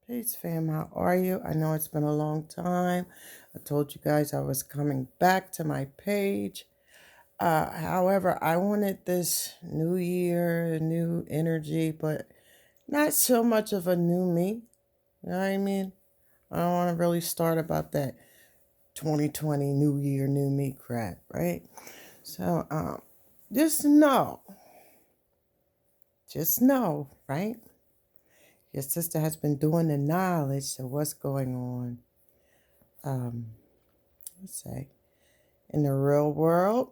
Peace, fam. How are you? I know it's been a long time. I told you guys I was coming back to my page. However, I wanted this new year, new energy, but not so much of a new me. You know what I mean? I don't want to really start about that 2020 new year, new me crap, right? So, just know, right? Your sister has been doing the knowledge of what's going on. Um, let's say in the real world,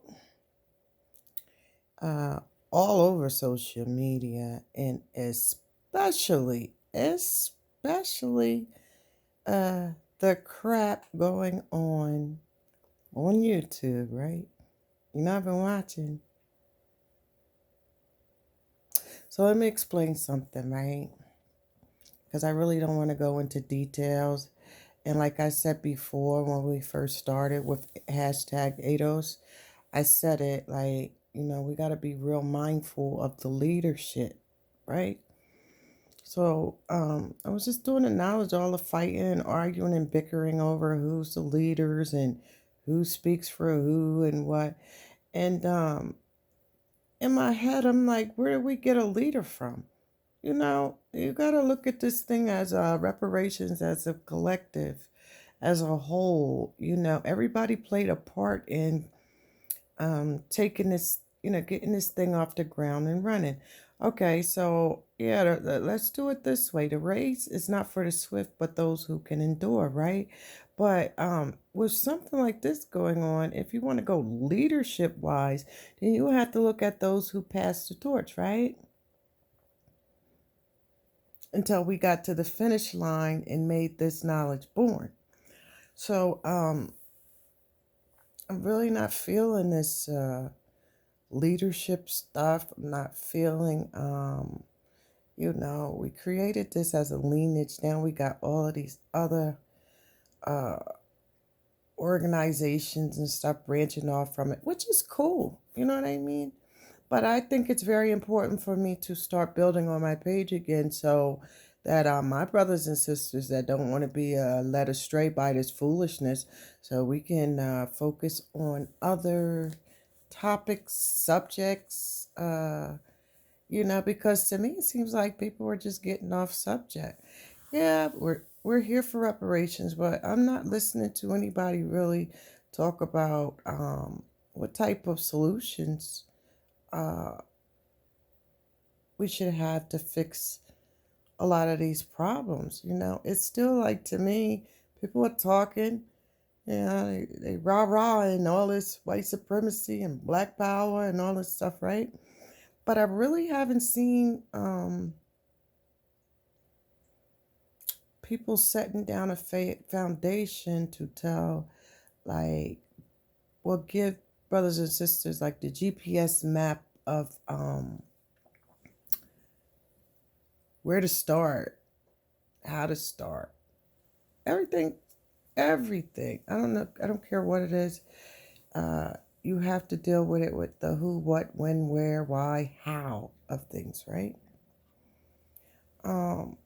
uh, all over social media, and especially uh, the crap going on YouTube, right? You know, I've been watching. So let me explain something, right? Because I really don't want to go into details. And like I said before, when we first started with hashtag ADOS, I said it like, we got to be real mindful of the leadership, right? So I was just doing the knowledge, all the fighting and arguing and bickering over who's the leaders and who speaks for who and what. And in my head, I'm like, where did we get a leader from? You got to look at this thing as reparations, as a collective, as a whole. Everybody played a part in taking this, getting this thing off the ground and running. Okay, so yeah, let's do it this way. The race is not for the swift, but those who can endure, right? But with something like this going on, if you want to go leadership wise, then you have to look at those who passed the torch, right? Until we got to the finish line and made this knowledge born. So I'm really not feeling this leadership stuff. I'm not feeling we created this as a lineage. Now we got all of these other uh organizations and stuff branching off from it, which is cool. You know what I mean? But I think it's very important for me to start building on my page again so that my brothers and sisters that don't want to be led astray by this foolishness, so we can focus on other topics, subjects, because to me it seems like people are just getting off subject. Yeah, we're here for reparations, but I'm not listening to anybody really talk about what type of solutions uh, we should have to fix a lot of these problems. It's still like, to me, people are talking, they rah rah and all this white supremacy and black power and all this stuff, right? But I really haven't seen people setting down a foundation to tell, like, well, give brothers and sisters like the GPS map of where to start, how to start, everything, everything. I don't know. I don't care what it is. You have to deal with it with the who, what, when, where, why, how of things, right? Um,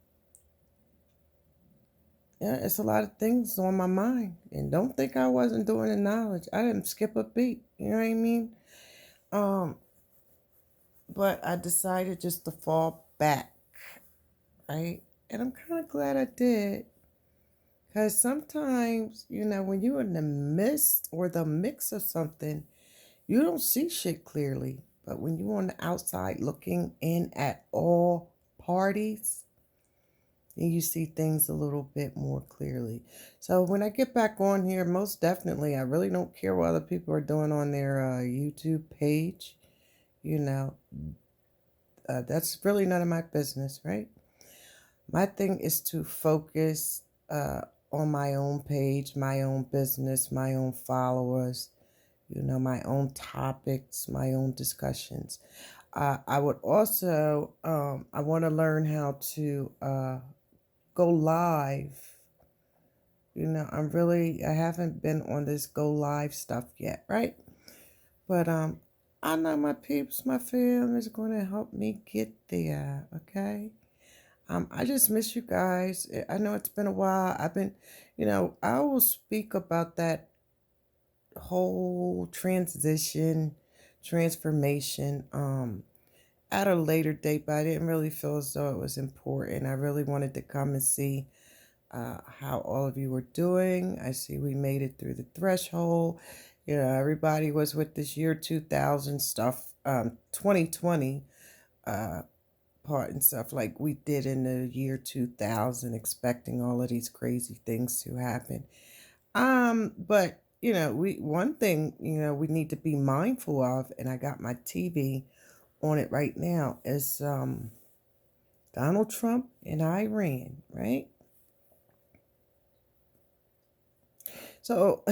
yeah, it's a lot of things on my mind, and don't think I wasn't doing the knowledge. I didn't skip a beat. You know what I mean? Um, but I decided just to fall back, right? And I'm kind of glad I did. Because sometimes, when you're in the midst or the mix of something, you don't see shit clearly. But when you're on the outside looking in at all parties, then you see things a little bit more clearly. So when I get back on here, most definitely, I really don't care what other people are doing on their YouTube page. You know, that's really none of my business, right? My thing is to focus on my own page, my own business, my own followers, my own topics, my own discussions. I would also, I want to learn how to go live. I haven't been on this go live stuff yet, right? But I know my peeps, my fam is going to help me get there, okay? I just miss you guys. I know it's been a while. I will speak about that whole transformation, at a later date, but I didn't really feel as though it was important. I really wanted to come and see how all of you were doing. I see we made it through the threshold. Everybody was with this year 2000 stuff, 2020 uh, part and stuff like we did in the year 2000, expecting all of these crazy things to happen. But we one thing we need to be mindful of, and I got my TV on it right now, is Donald Trump and Iran, right? So,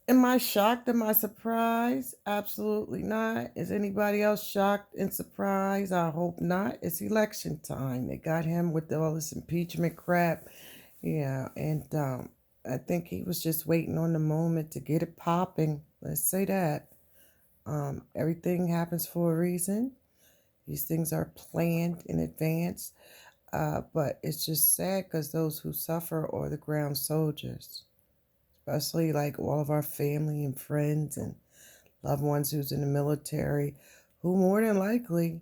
am I shocked? Am I surprised? Absolutely not. Is anybody else shocked and surprised? I hope not. It's election time. They got him with all this impeachment crap. Yeah, and I think he was just waiting on the moment to get it popping. Let's say that. Everything happens for a reason. These things are planned in advance. But it's just sad because those who suffer are the ground soldiers, especially like all of our family and friends and loved ones who's in the military, who more than likely,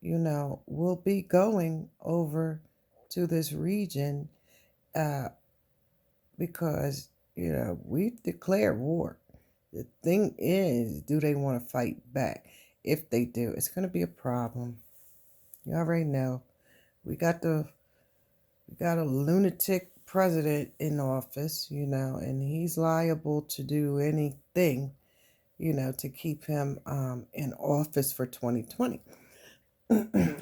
will be going over to this region uh, because, we've declared war. The thing is, do they want to fight back? If they do, it's going to be a problem. You already know. We got the We got a lunatic president in office, and he's liable to do anything, to keep him in office for 2020,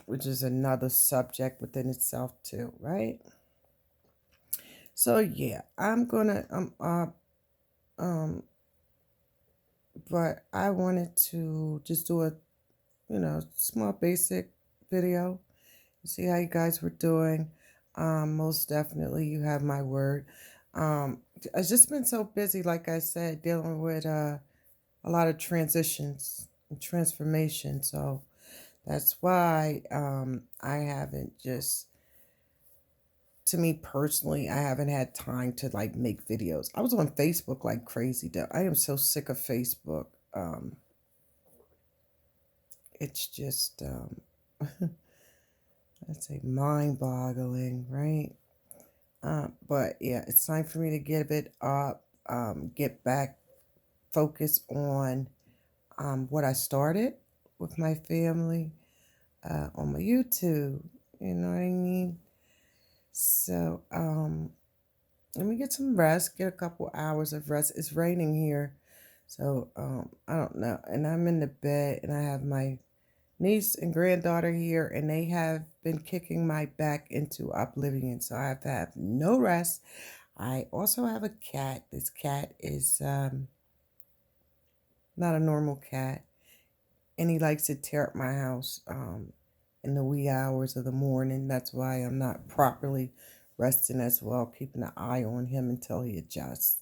which is another subject within itself too, right? So yeah, I'm gonna but I wanted to just do a small basic video, see how you guys were doing. Most definitely, you have my word. I've just been so busy, like I said, dealing with a lot of transitions and transformation. So that's why I haven't just, to me personally, I haven't had time to like make videos. I was on Facebook like crazy though. I am so sick of Facebook. It's just, I'd say mind boggling, right? But yeah, it's time for me to give it up, get back, focus on what I started with my family on my YouTube. You know what I mean? So let me get some rest, get a couple hours of rest. It's raining here, so I don't know. And I'm in the bed, and I have my niece and granddaughter here, and they have been kicking my back into oblivion. So I have to have no rest. I also have a cat. This cat is not a normal cat, and he likes to tear up my house in the wee hours of the morning. That's why I'm not properly resting as well, keeping an eye on him until he adjusts.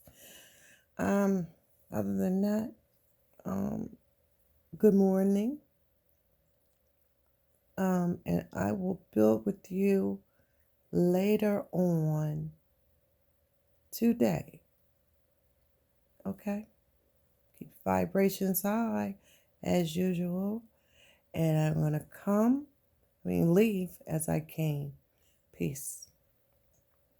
Um, Other than that, good morning. And I will build with you later on today. Okay? Keep vibrations high as usual. And I'm going to leave as I came. Peace.